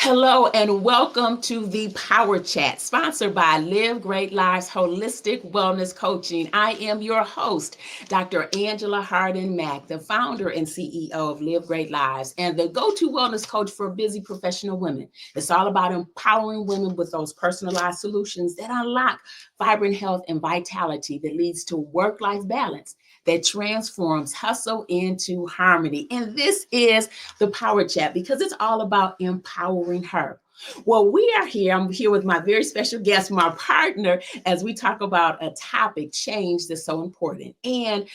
Hello and welcome to the Power Chat, sponsored by Live Great Lives Holistic Wellness Coaching. I am your host, Dr. Angela Harden-Mack, the founder and CEO of Live Great Lives and the go-to wellness coach for busy professional women. It's all about empowering women with those personalized solutions that unlock vibrant health and vitality that leads to work-life balance that transforms hustle into harmony. And this is the Power Chat because it's all about empowering her. Well, we are here. I'm here with my very special guest, my partner, as we talk about a topic, change, that's so important. And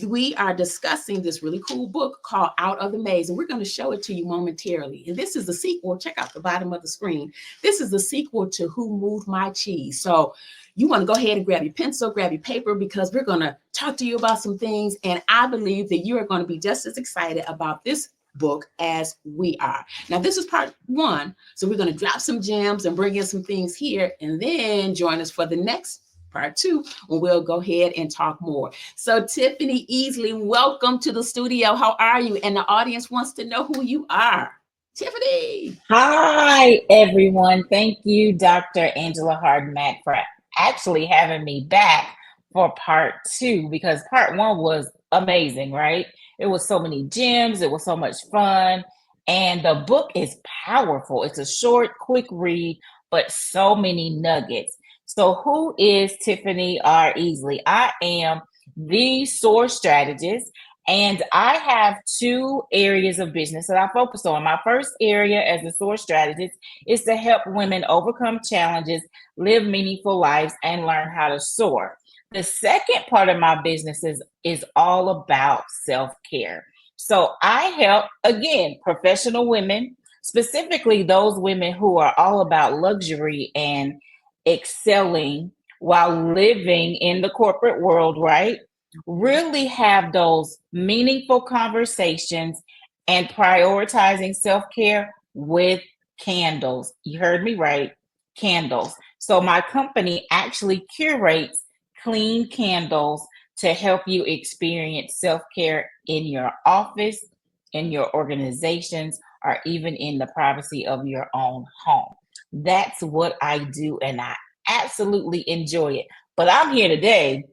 we are discussing this really cool book called Out of the Maze, and we're going to show it to you momentarily. And this is the sequel. Check out the bottom of the screen. This is the sequel to Who Moved My Cheese. So you want to go ahead and grab your pencil, grab your paper, because we're going to talk to you about some things. And I believe that you are going to be just as excited about this book as we are. Now, this is part one. So we're going to drop some gems and bring in some things here, and then join us for the next part two, when we'll go ahead and talk more. So Tiffany Easley, welcome to the studio. How are you? And the audience wants to know who you are. Tiffany. Hi, everyone. Thank you, Dr. Angela Harden-Mack, for actually having me back for part two because part one was amazing, right? It was so many gems, it was so much fun, and the book is powerful. It's a short, quick read, but so many nuggets. So, who is Tiffany R. Easley? I am the source strategist. And I have two areas of business that I focus on. My first area as a source strategist is to help women overcome challenges, live meaningful lives, and learn how to soar. The second part of my business is all about self-care. So I help, again, professional women, specifically those women who are all about luxury and excelling while living in the corporate world, right? Really have those meaningful conversations and prioritizing self-care with candles. You heard me right, candles. So my company actually curates clean candles to help you experience self-care in your office, in your organizations, or even in the privacy of your own home. That's what I do, and I absolutely enjoy it. But I'm here today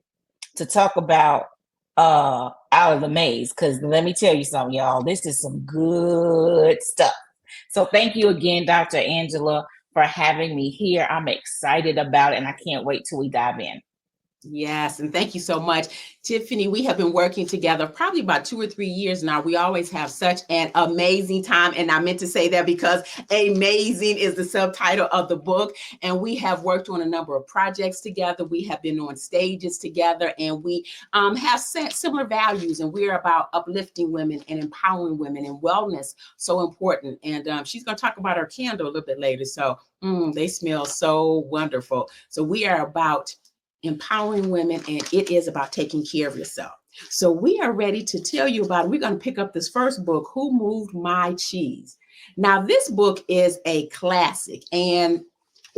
to talk about Out of the Maze, because let me tell you something, y'all, this is some good stuff. So thank you again, Dr. Angela, for having me here. I'm excited about it, and I can't wait till we dive in. Yes, and thank you so much. Tiffany, we have been working together probably about 2 or 3 years now. We always have such an amazing time. And I meant to say that because amazing is the subtitle of the book. And we have worked on a number of projects together. We have been on stages together, and we have similar values. And we're about uplifting women and empowering women, and wellness, so important. And she's going to talk about our candle a little bit later. So they smell so wonderful. So we are about empowering women, and it is about taking care of yourself. So we are ready to tell you about it. We're going to pick up this first book, Who Moved My Cheese? Now, this book is a classic, and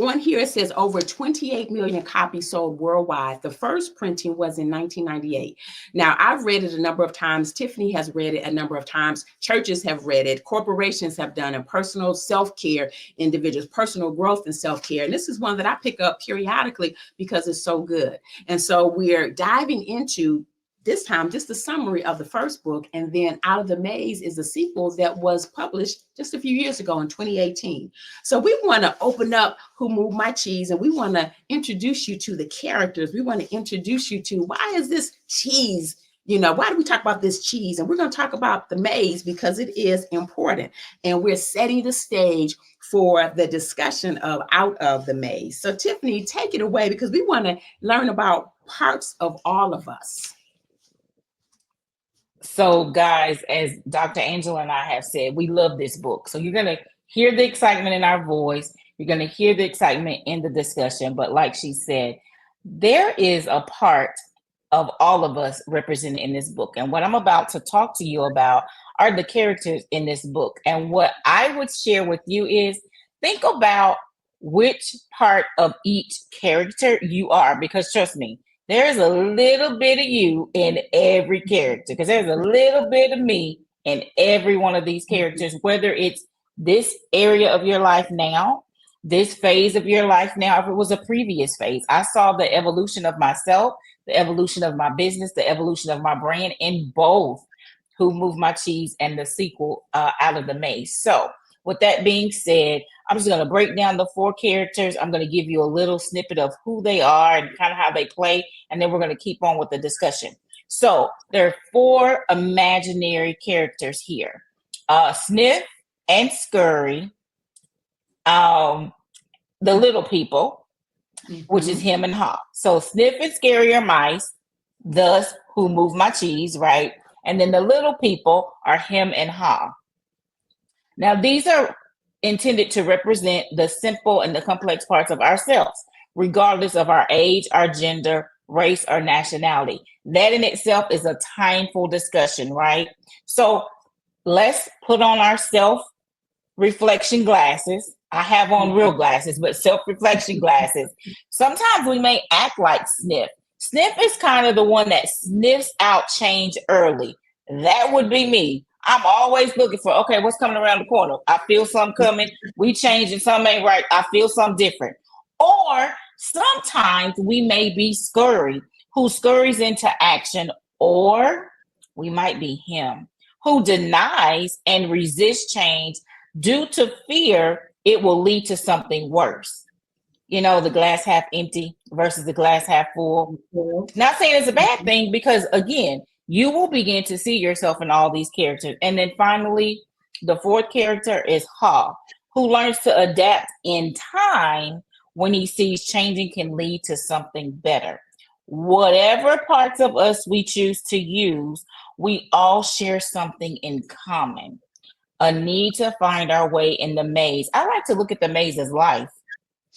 on here it says over 28 million copies sold worldwide. The first printing was in 1998. Now, I've read it a number of times. Tiffany has read it a number of times. Churches have read it. Corporations have done it. Personal self-care individuals, personal growth and self-care. And this is one that I pick up periodically because it's so good. And so we're diving into this time just the summary of the first book, and then Out of the Maze is the sequel that was published just a few years ago in 2018. So we want to open up Who Moved My Cheese, and we want to introduce you to the characters. We want to introduce you to why is this cheese, why do we talk about this cheese? And we're going to talk about the maze because it is important, and we're setting the stage for the discussion of Out of the Maze. So Tiffany, take it away, because we want to learn about parts of all of us. So, guys, as Dr. Angela and I have said, we love this book. So, you're going to hear the excitement in our voice. You're going to hear the excitement in the discussion. But, like she said, there is a part of all of us represented in this book. And what I'm about to talk to you about are the characters in this book. And what I would share with you is think about which part of each character you are, because trust me, there's a little bit of you in every character, because there's a little bit of me in every one of these characters, whether it's this area of your life now, this phase of your life now, if it was a previous phase. I saw the evolution of myself, the evolution of my business, the evolution of my brand in both Who Moved My Cheese and the sequel, Out of the Maze. So with that being said, I'm just going to break down the four characters. I'm going to give you a little snippet of who they are and kind of how they play, and then we're going to keep on with the discussion. So there are four imaginary characters here. Sniff and Scurry, the little people, which is him and Ha. So Sniff and Scary are mice, thus Who Moved My Cheese, right? And then the little people are him and Ha. Now, these are intended to represent the simple and the complex parts of ourselves, regardless of our age, our gender, race, or nationality. That in itself is a timeful discussion, right? So let's put on our self-reflection glasses. I have on real glasses, but self-reflection glasses. Sometimes we may act like Sniff. Sniff is kind of the one that sniffs out change early. That would be me. I'm always looking for, okay, what's coming around the corner? I feel something coming. We changing, something ain't right. I feel something different. Or sometimes we may be Scurry, who scurries into action, or we might be him, who denies and resists change due to fear it will lead to something worse. You know, the glass half empty versus the glass half full. Not saying it's a bad thing, because again, you will begin to see yourself in all these characters. And then finally, the fourth character is Ha, who learns to adapt in time when he sees changing can lead to something better. Whatever parts of us we choose to use, we all share something in common. A need to find our way in the maze. I like to look at the maze as life.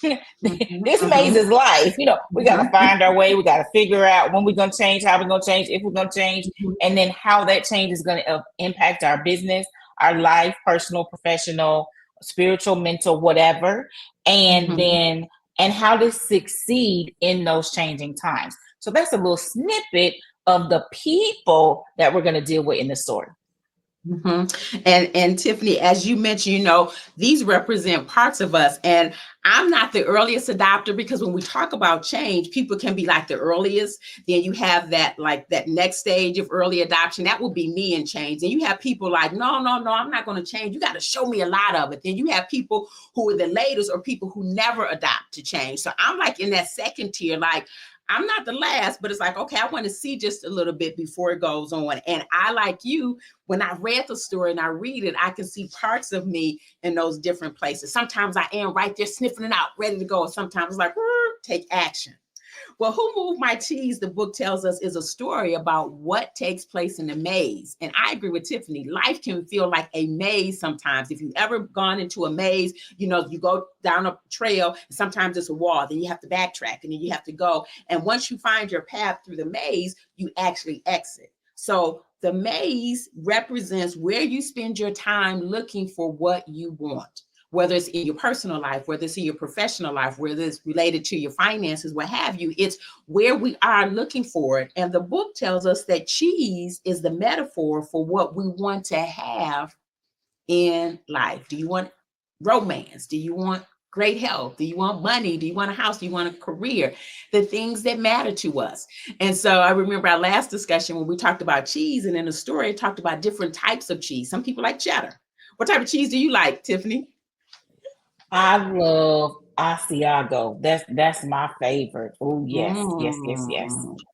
This maze is life. You know, we got to find our way. We got to figure out when we're going to change, how we're going to change, if we're going to change, and then how that change is going to impact our business, our life, personal, professional, spiritual, mental, whatever. And then, and how to succeed in those changing times. So that's a little snippet of the people that we're going to deal with in the story. And Tiffany, as you mentioned, you know, these represent parts of us. And I'm not the earliest adopter, because when we talk about change, people can be like the earliest. Then you have that, like that next stage of early adoption. That will be me in change. And you have people like, no, I'm not going to change. You got to show me a lot of it. Then you have people who are the latest, or people who never adopt to change. So I'm like in that second tier, like, I'm not the last, but it's like, okay, I want to see just a little bit before it goes on. And I, like you, when I read the story and I read it, I can see parts of me in those different places. Sometimes I am right there sniffing it out, ready to go. And sometimes it's like, take action. Well, Who Moved My Cheese, the book tells us, is a story about what takes place in the maze. And I agree with Tiffany. Life can feel like a maze sometimes. If you've ever gone into a maze, you know, you go down a trail, and sometimes it's a wall, then you have to backtrack, and then you have to go. And once you find your path through the maze, you actually exit. So the maze represents where you spend your time looking for what you want, whether it's in your personal life, whether it's in your professional life, whether it's related to your finances, what have you. It's where we are looking for it. And the book tells us that cheese is the metaphor for what we want to have in life. Do you want romance? Do you want great health? Do you want money? Do you want a house? Do you want a career? The things that matter to us. And so I remember our last discussion when we talked about cheese, and in the story, it talked about different types of cheese. Some people like cheddar. What type of cheese do you like, Tiffany? I love Asiago. That's my favorite. Oh yes.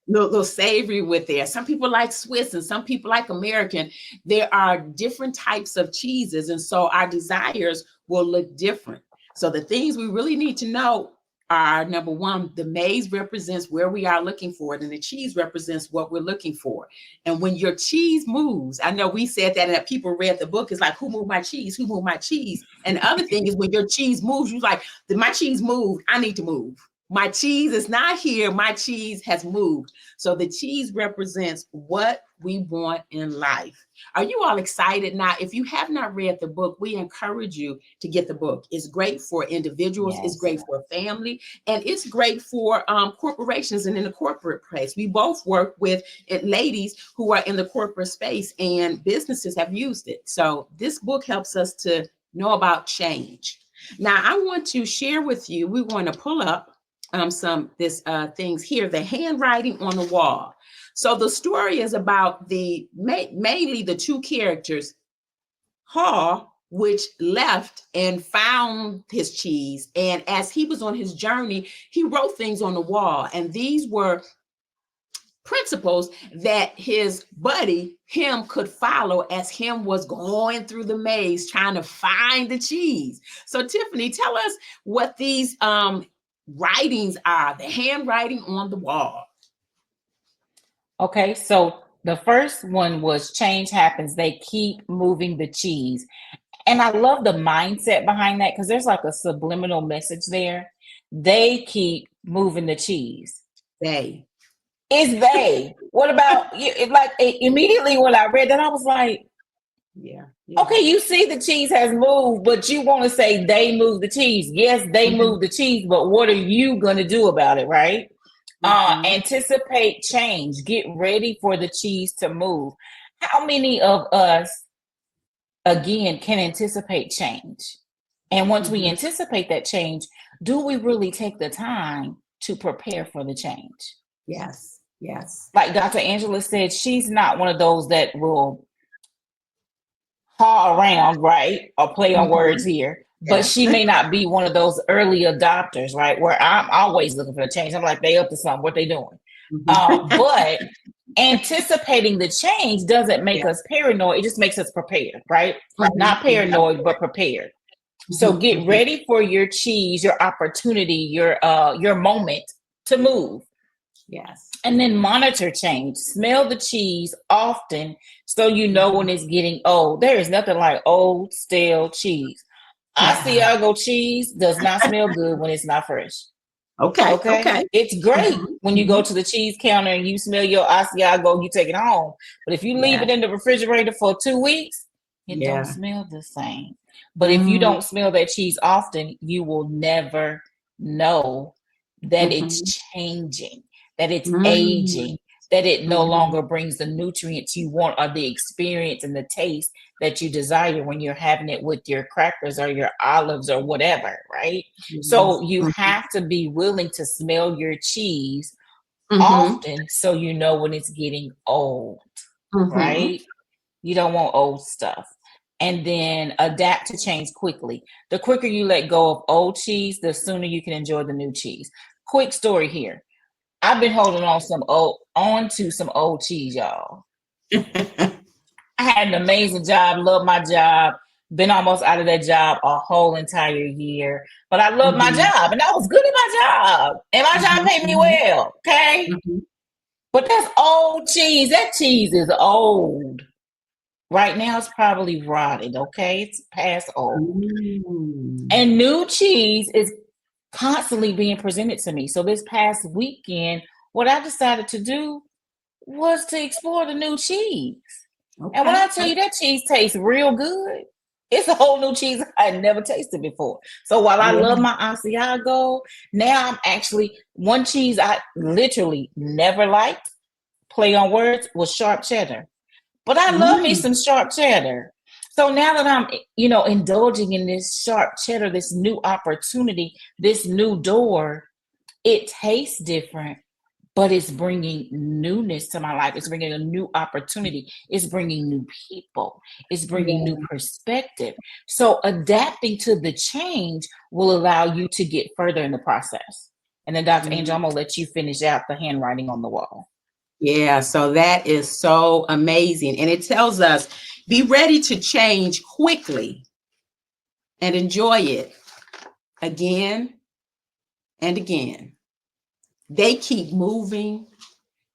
Little savory with there. Some people like Swiss and some people like American. There are different types of cheeses, and so our desires will look different. So the things we really need to know are, number one, the maze represents where we are looking for it, and the cheese represents what we're looking for. And when your cheese moves, I know we said that, and that people read the book, it's like, who moved my cheese? Who moved my cheese? And the other thing is, when your cheese moves, you're like, my cheese moved, I need to move. My cheese is not here. My cheese has moved. So the cheese represents what we want in life. Are you all excited? Now, if you have not read the book, we encourage you to get the book. It's great for individuals. Yes. It's great for a family. And it's great for corporations and in the corporate place. We both work with ladies who are in the corporate space, and businesses have used it. So this book helps us to know about change. Now, I want to share with you, we're going to pull up some this things here, the handwriting on the wall. So the story is about mainly the two characters, Hall, which left and found his cheese. And as he was on his journey, he wrote things on the wall. And these were principles that his buddy him could follow as him was going through the maze trying to find the cheese. So Tiffany, tell us what these writings are, the handwriting on the wall. Okay, so the first one was change happens. They keep moving the cheese. And I love the mindset behind that because there's like a subliminal message there. They keep moving the cheese. They. It's they. What about you? Like immediately when I read that, I was like, yeah. Okay, you see the cheese has moved, but you want to say they move the cheese. Yes, they move the cheese, but what are you going to do about it, right? Anticipate change. Get ready for the cheese to move. How many of us, again, can anticipate change? And once we anticipate that change, do we really take the time to prepare for the change? Yes. Yes. Like Dr. Angela said, she's not one of those that will haw around, right? Or play on words here. But Yes. she may not be one of those early adopters, right? Where I'm always looking for a change. I'm like, they up to something. What they doing? But anticipating the change doesn't make us paranoid. It just makes us prepared, right? Not paranoid, but prepared. So get ready for your cheese, your opportunity, your moment to move. Yes. And then monitor change. Smell the cheese often so you know when it's getting old. There is nothing like old, stale cheese. Asiago cheese does not smell good when it's not fresh. Okay. It's great when you go to the cheese counter and you smell your Asiago, you take it home. But if you leave it in the refrigerator for 2 weeks, it don't smell the same. But if you don't smell that cheese often, you will never know that it's changing, that it's aging, that it no longer brings the nutrients you want or the experience and the taste that you desire when you're having it with your crackers or your olives or whatever, right? So you have to be willing to smell your cheese often so you know when it's getting old, right? You don't want old stuff. And then adapt to change quickly. The quicker you let go of old cheese, the sooner you can enjoy the new cheese. Quick story here. I've been holding on to some old cheese, y'all. I had an amazing job, love my job, been almost out of that job a whole entire year. But I love my job and I was good at my job. And my job paid me well. Okay. But that's old cheese. That cheese is old. Right now it's probably rotted, okay? It's past old. And new cheese is constantly being presented to me. So this past weekend, what I decided to do was to explore the new cheese. And when I tell you that cheese tastes real good, it's a whole new cheese I had never tasted before. So while I love my Asiago, now I'm actually, one cheese I literally never liked, play on words, was sharp cheddar. But I love me some sharp cheddar. So now that I'm, indulging in this sharp cheddar, this new opportunity, this new door, it tastes different, but it's bringing newness to my life. It's bringing a new opportunity. It's bringing new people. It's bringing new perspective. So adapting to the change will allow you to get further in the process. And then Dr. Angel, I'm going to let you finish out the handwriting on the wall. Yeah, so that is so amazing. And it tells us, be ready to change quickly and enjoy it again and again. They keep moving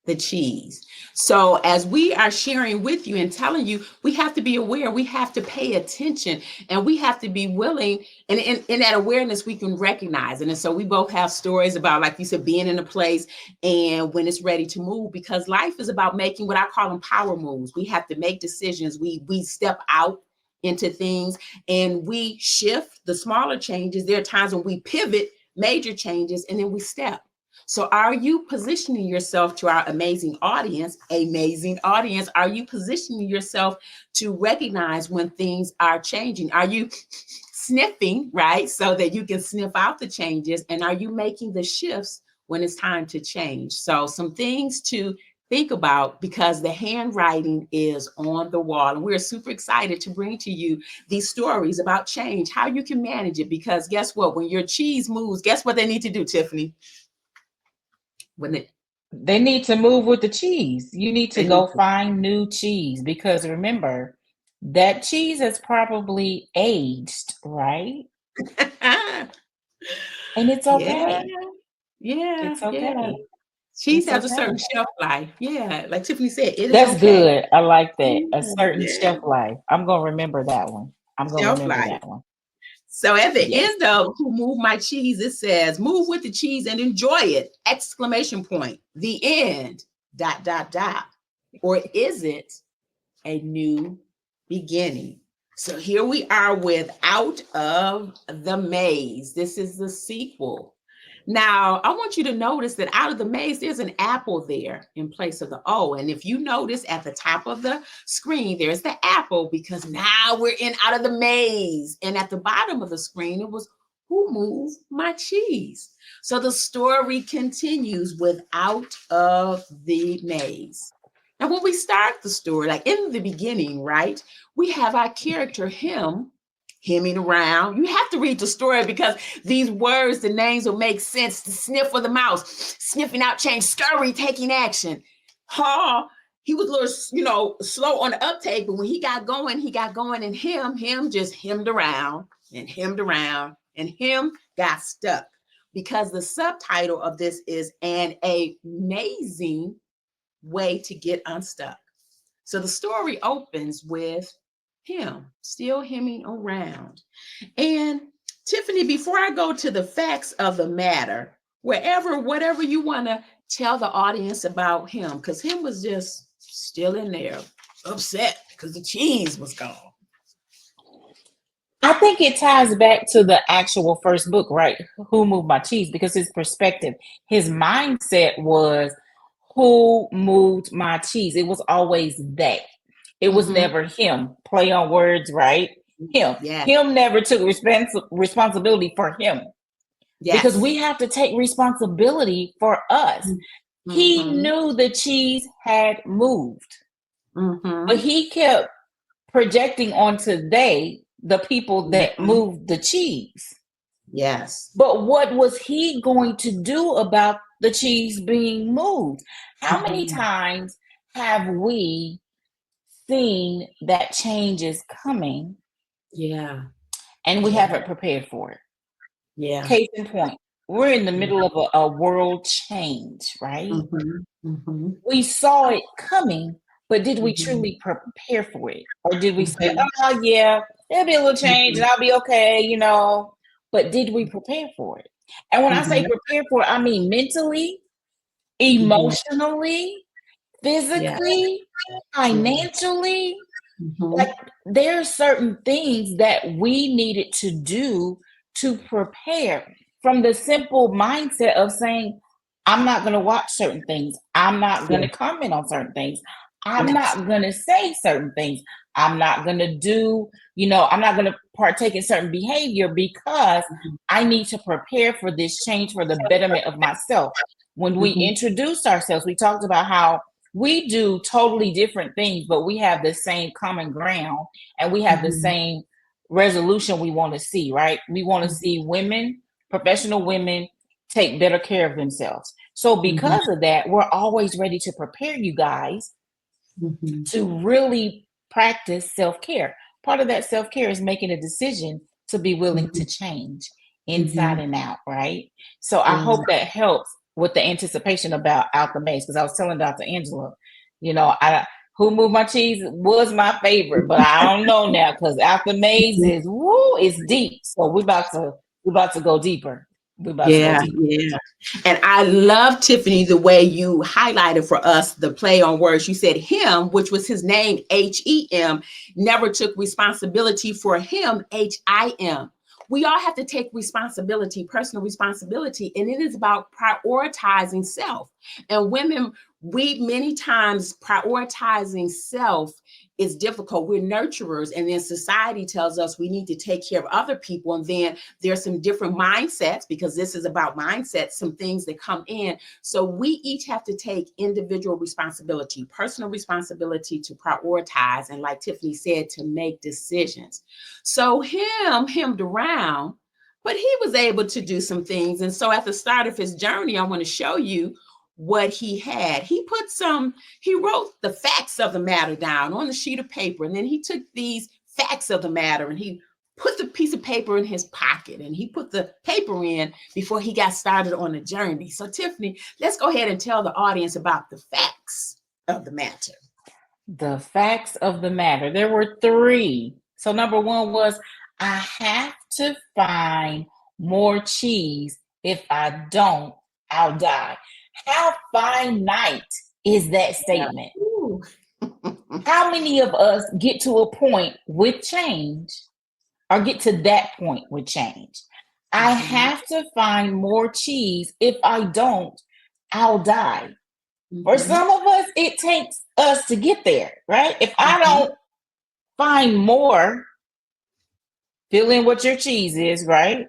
the cheese. So as we are sharing with you and telling you, we have to be aware, we have to pay attention, and we have to be willing. And in that awareness, we can recognize it. And so we both have stories about, like you said, being in a place and when it's ready to move, because life is about making what I call them power moves. We have to make decisions. We step out into things and we shift the smaller changes. There are times when we pivot major changes and then we step. So are you positioning yourself to our amazing audience? Amazing audience. Are you positioning yourself to recognize when things are changing? Are you sniffing, right? So that you can sniff out the changes. And are you making the shifts when it's time to change? So some things to think about, because the handwriting is on the wall. And we're super excited to bring to you these stories about change, how you can manage it. Because guess what? When your cheese moves, guess what they need to do, Tiffany? When it, They need to move with the cheese. You need to they need go find new cheese because remember, that cheese has probably aged, right? to. And it's Yeah, okay. yeah, It's yeah. okay. Cheese It's has a certain okay. shelf life. Yeah, like Tiffany said, it is That's okay. good. I like that. A Yeah, certain yeah. shelf life. I'm gonna remember that one. I'm gonna Shelf remember life. that one. So at the Yes. end of Who Moved My Cheese, it says, move with the cheese and enjoy it! Exclamation point. The end. Dot, dot, dot. Or is it a new beginning? So here we are with Out of the Maze. This is the sequel. Now, I want you to notice that out of the maze, there's an apple there in place of the O. And if you notice at the top of the screen, there's the apple because now we're in out of the maze. And at the bottom of the screen, it was Who Moved My Cheese? So the story continues with Out of the Maze. Now, when we start the story, like in the beginning, right, we have our character, him, hemming around. You have to read the story because these words, the names will make sense. The sniff of the mouse, sniffing out change, scurry, taking action. Haw, he was a little, slow on the uptake, but when he got going, and him just hemmed around and hemmed around, and him got stuck because the subtitle of this is An Amazing Way to Get Unstuck. So the story opens with him still hemming around. And Tiffany, before I go to the facts of the matter, whatever you want to tell the audience about him, because him was just still in there, upset because the cheese was gone. I think it ties back to the actual first book, right? Who Moved My Cheese? Because his perspective, his mindset was who moved my cheese. It was always they. It was Mm-hmm. never him. Play on words, right? Him. Yeah. Him never took responsibility for him because we Yes. have to take responsibility for us. He Mm-hmm. knew the cheese had moved, but Mm-hmm. he kept projecting onto they, the people that Mm-hmm. moved the cheese. Yes. But what was he going to do about the cheese being moved? How many Mm-hmm. times have we seen that change is coming Yeah. and we Yeah. haven't prepared for it? Yeah. Case in point, we're in the Yeah. middle of a world change, right? Mm-hmm. Mm-hmm. We saw it coming, but did we Mm-hmm. truly prepare for it? Or did we say, Mm-hmm. oh, yeah, there'll be a little change Mm-hmm. and I'll be okay, But did we prepare for it? And when I say Mm-hmm. prepare for it, I mean mentally, Mm-hmm. emotionally, Yeah. physically, Yeah. financially. Mm-hmm. Like there are certain things that we needed to do to prepare from the simple mindset of saying, I'm not going to watch certain things. I'm not going Yeah. to comment on certain things. I'm Yes. not going to say certain things. I'm not going to do, I'm not going to partake in certain behavior because I need to prepare for this change for the betterment of myself. When we Mm-hmm. introduced ourselves, we talked about how we do totally different things, but we have the same common ground and we have the Mm-hmm. same resolution we want to see, right? We want to see women, professional women, take better care of themselves. So, Mm-hmm. because of that, we're always ready to prepare you guys Mm-hmm. to really practice self care. Part of that self care is making a decision to be willing to change inside Mm-hmm. and out, right? So I Yeah. hope that helps with the anticipation about Out the Maze because I was telling Dr. Angela, I Who Moved My Cheese was my favorite, but I don't know now because Out the Maze is woo, it's deep. So we're about to go deeper. We're about to go Yeah, deeper. yeah. And I love, Tiffany, the way you highlighted for us the play on words. You said him, which was his name, HEM, never took responsibility for him, HIM. we all have to take responsibility, personal responsibility, and it is about prioritizing self. And women, we many times prioritizing self is difficult. We're nurturers, and then society tells us we need to take care of other people. And then there's some different mindsets, because this is about mindsets, some things that come in. So we each have to take individual responsibility, personal responsibility to prioritize, and like Tiffany said, to make decisions. So him hemmed around, but he was able to do some things. And so at the start of his journey, I want to show you what he had. He wrote the facts of the matter down on the sheet of paper, and then he took these facts of the matter and he put the piece of paper in his pocket, and he put the paper in before he got started on the journey. So Tiffany, let's go ahead and tell the audience about the facts of the matter. The facts of the matter. There were three. So number one was, I have to find more cheese. If I don't, I'll die. How finite is that statement? Ooh. How many of us get to a point with change, or get to that point with change? I have to find more cheese. If I don't, I'll die. For some of us, it takes us to get there, right? If I don't find more, fill in what your cheese is, right?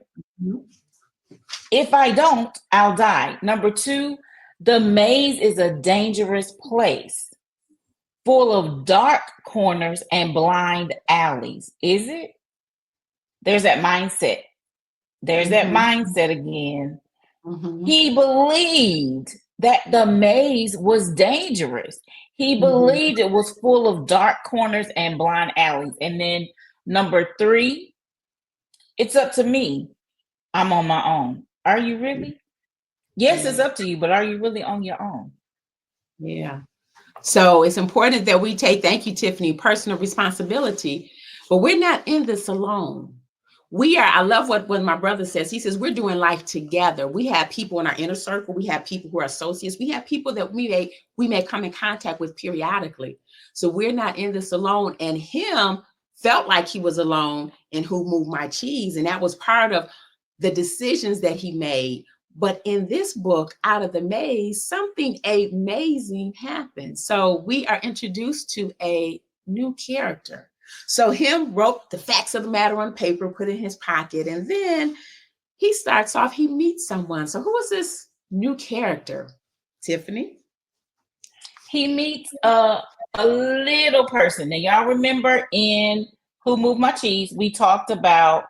If I don't, I'll die. Number two, the maze is a dangerous place, full of dark corners and blind alleys. Is it? There's that mindset. There's that mindset again. He believed that the maze was dangerous. He believed it was full of dark corners and blind alleys. And then number three, it's up to me. I'm on my own. Are you really? Yes, it's up to you, but are you really on your own? Yeah. So it's important that we take, thank you, Tiffany, personal responsibility, but we're not in this alone. I love what my brother says. He says, we're doing life together. We have people in our inner circle. We have people who are associates. We have people that we may come in contact with periodically. So we're not in this alone. And him felt like he was alone in Who Moved My Cheese. And that was part of the decisions that he made. But in this book, Out of the Maze, something amazing happened. So we are introduced to a new character. So him wrote the facts of the matter on paper, put it in his pocket, and then he starts off, he meets someone. So who is this new character, Tiffany? He meets a little person. Now, y'all remember in Who Moved My Cheese, we talked about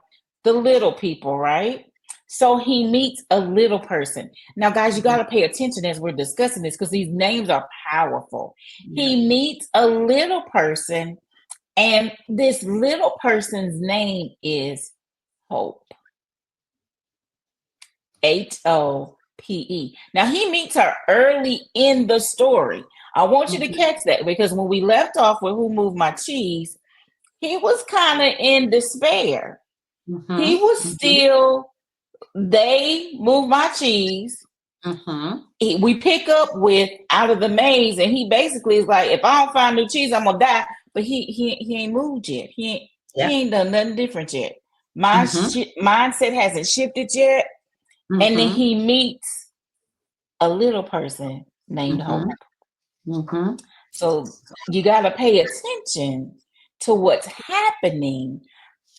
the little people, right? So he meets a little person. Now, guys, you got to pay attention as we're discussing this, because these names are powerful. Yeah. He meets a little person, and this little person's name is Hope. Hope. Now, he meets her early in the story. I want you to catch that, because when we left off with Who Moved My Cheese, he was kind of in despair. He was still, they moved my cheese. We pick up with Out of the Maze, and he basically is like, if I don't find new cheese, I'm gonna die. But he ain't moved yet. He ain't done nothing different yet. My mindset hasn't shifted yet. And then he meets a little person named Hope. So you got to pay attention to what's happening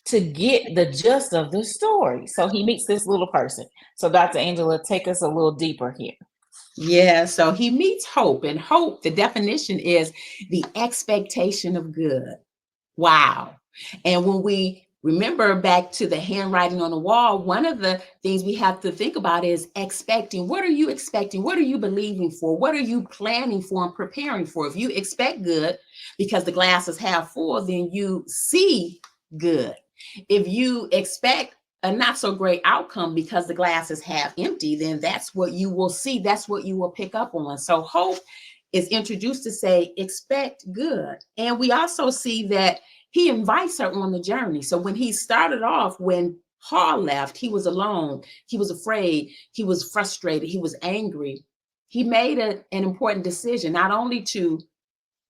to get the gist of the story. So he meets this little person. So Dr. Angela, take us a little deeper here. Yeah, so he meets Hope, and Hope, the definition is the expectation of good. Wow. And when we remember back to the handwriting on the wall, one of the things we have to think about is expecting. What are you expecting? What are you believing for? What are you planning for and preparing for? If you expect good because the glass is half full, then you see good. If you expect a not so great outcome because the glass is half empty, then that's what you will see. That's what you will pick up on. So Hope is introduced to say, expect good. And we also see that he invites her on the journey. So when he started off, when Hall left, he was alone. He was afraid. He was frustrated. He was angry. He made an important decision, not only to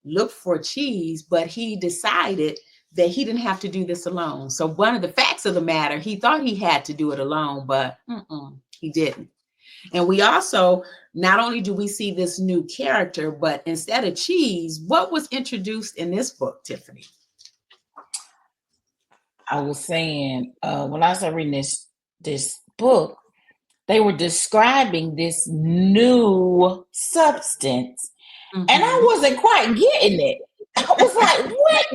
look for cheese, but he decided that he didn't have to do this alone. So one of the facts of the matter, he thought he had to do it alone, but he didn't. And we also, not only do we see this new character, but instead of cheese, what was introduced in this book, Tiffany? I was saying, when I started reading this book, they were describing this new substance, and I wasn't quite getting it. I was like, what?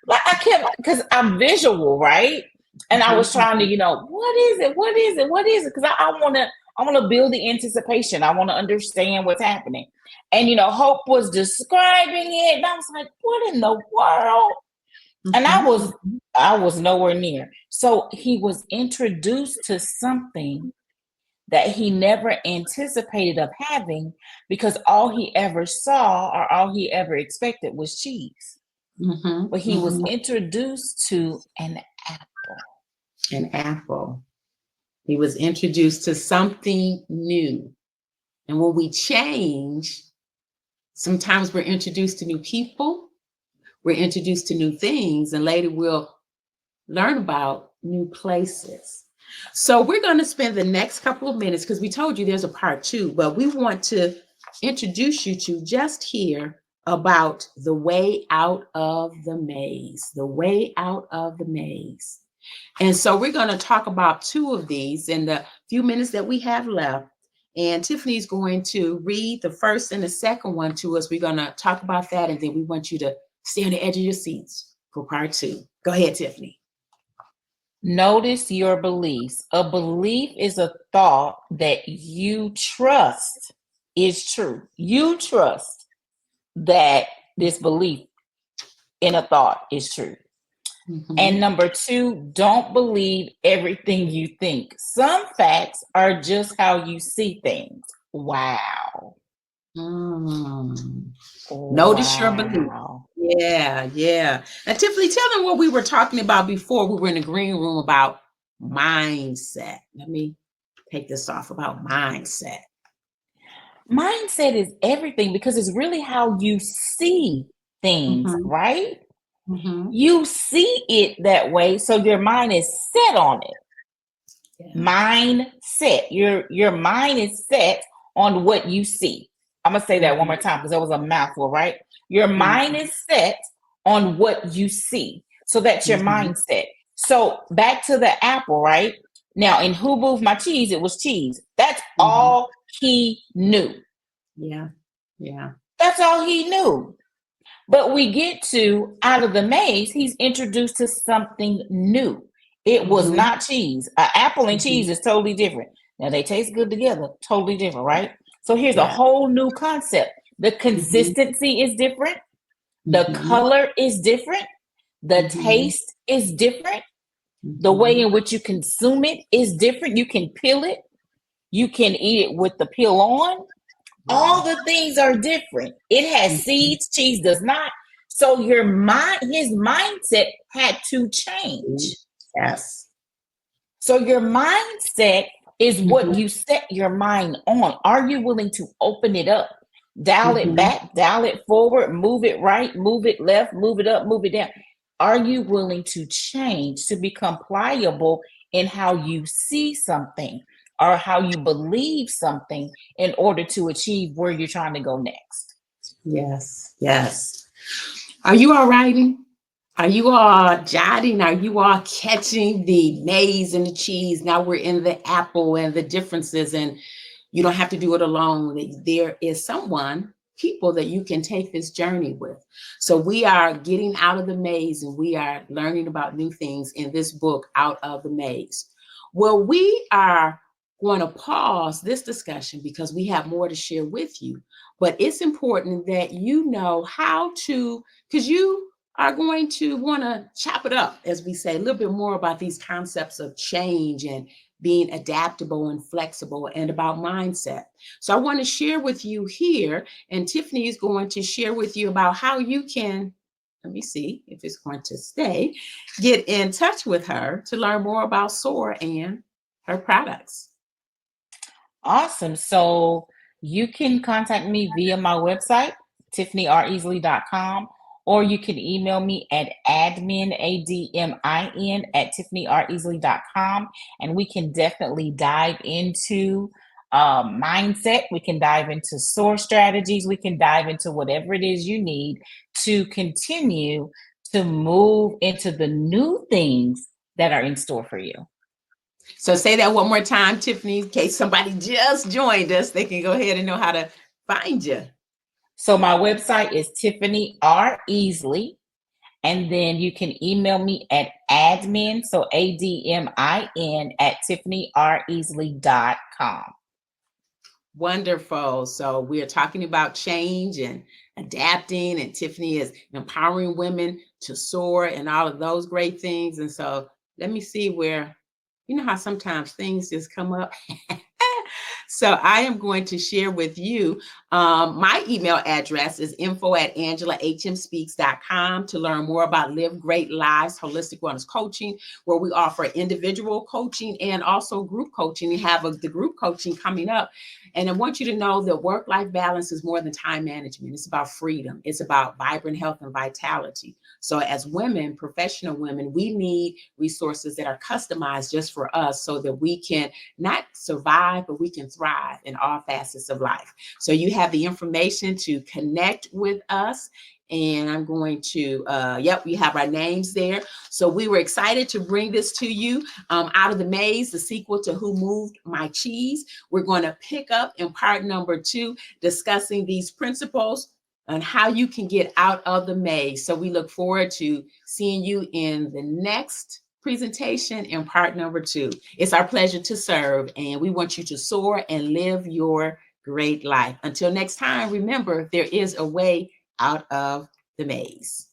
Like I kept, because I'm visual, right? And I was trying to, what is it? What is it? What is it? Because I want to build the anticipation. I want to understand what's happening. And Hope was describing it, and I was like, what in the world? And I was nowhere near. So he was introduced to something that he never anticipated of having, because all he ever saw or all he ever expected was cheese. But he was introduced to an apple. An apple. He was introduced to something new. And when we change, sometimes we're introduced to new people, we're introduced to new things, and later we'll learn about new places. So we're going to spend the next couple of minutes, because we told you there's a part 2, but we want to introduce you to just hear about the way out of the maze, the way out of the maze. And so we're going to talk about 2 of these in the few minutes that we have left. And Tiffany's going to read the first and the second one to us. We're going to talk about that, and then we want you to stay on the edge of your seats for part 2. Go ahead, Tiffany. Notice your beliefs. A belief is a thought that you trust is true. You trust that this belief in a thought is true. And number 2, don't believe everything you think. Some facts are just how you see things. Wow. Notice your belief. Yeah. Now, Tiffany, tell them what we were talking about before we were in the green room about mindset. Let me take this off about mindset. Mindset is everything, because it's really how you see things, right? You see it that way, so your mind is set on it. Mindset. Your mind is set on what you see. I'm gonna say that one more time, because that was a mouthful, right? Your mind is set on what you see. So that's your mindset. So back to the apple, right? Now, in Who Moved My Cheese, it was cheese. That's all he knew. Yeah. That's all he knew. But we get to out of the maze, he's introduced to something new. It was not cheese. An apple and cheese is totally different. Now, they taste good together, totally different, right? So here's a whole new concept. The consistency is different. The color is different. The taste is different. The way in which you consume it is different. You can peel it. You can eat it with the peel on. All the things are different. It has seeds, cheese does not. So his mindset had to change. Yes. So your mindset is what you set your mind on. Are you willing to open it up, dial it back, dial it forward, move it right, move it left, move it up, move it down? Are you willing to change to become pliable in how you see something or how you believe something in order to achieve where you're trying to go next? Yes. Are you all writing? Are you all jotting? Are you all catching the maze and the cheese? Now we're in the apple and the differences, and you don't have to do it alone. There is people that you can take this journey with. So we are getting out of the maze, and we are learning about new things in this book, Out of the Maze. Well, we are going to pause this discussion because we have more to share with you. But it's important that you know how to, because you are going to want to chop it up, as we say, a little bit more about these concepts of change and being adaptable and flexible and about mindset. So I want to share with you here, and Tiffany is going to share with you about how you can, let me see if it's going to stay, get in touch with her to learn more about SOAR and her products. Awesome. So you can contact me via my website, tiffanyreasley.com, or you can email me at admin, ADMIN, at tiffanyreasley.com, and we can definitely dive into mindset. We can dive into SOAR strategies. We can dive into whatever it is you need to continue to move into the new things that are in store for you. So say that one more time, Tiffany, in case somebody just joined us, they can go ahead and know how to find you. So my website is Tiffany R. Easley, and then you can email me at admin, so ADMIN, at tiffanyreasley.com. Wonderful. So we are talking about change and adapting, and Tiffany is empowering women to soar and all of those great things. And so let me see where, you know how sometimes things just come up. So I am going to share with you my email address is info@angelahmspeaks.com to learn more about Live Great Lives Holistic Wellness Coaching, where we offer individual coaching and also group coaching. We have the group coaching coming up. And I want you to know that work-life balance is more than time management. It's about freedom. It's about vibrant health and vitality. So as women, professional women, we need resources that are customized just for us so that we can not survive, but we can thrive in all facets of life. So you have the information to connect with us. And I'm going to, we have our names there. So we were excited to bring this to you. Out of the Maze, the sequel to Who Moved My Cheese. We're going to pick up in part number 2, discussing these principles and how you can get out of the maze. So we look forward to seeing you in the next presentation in part number 2. It's our pleasure to serve, and we want you to soar and live your great life. Until next time, remember, there is a way out of the maze.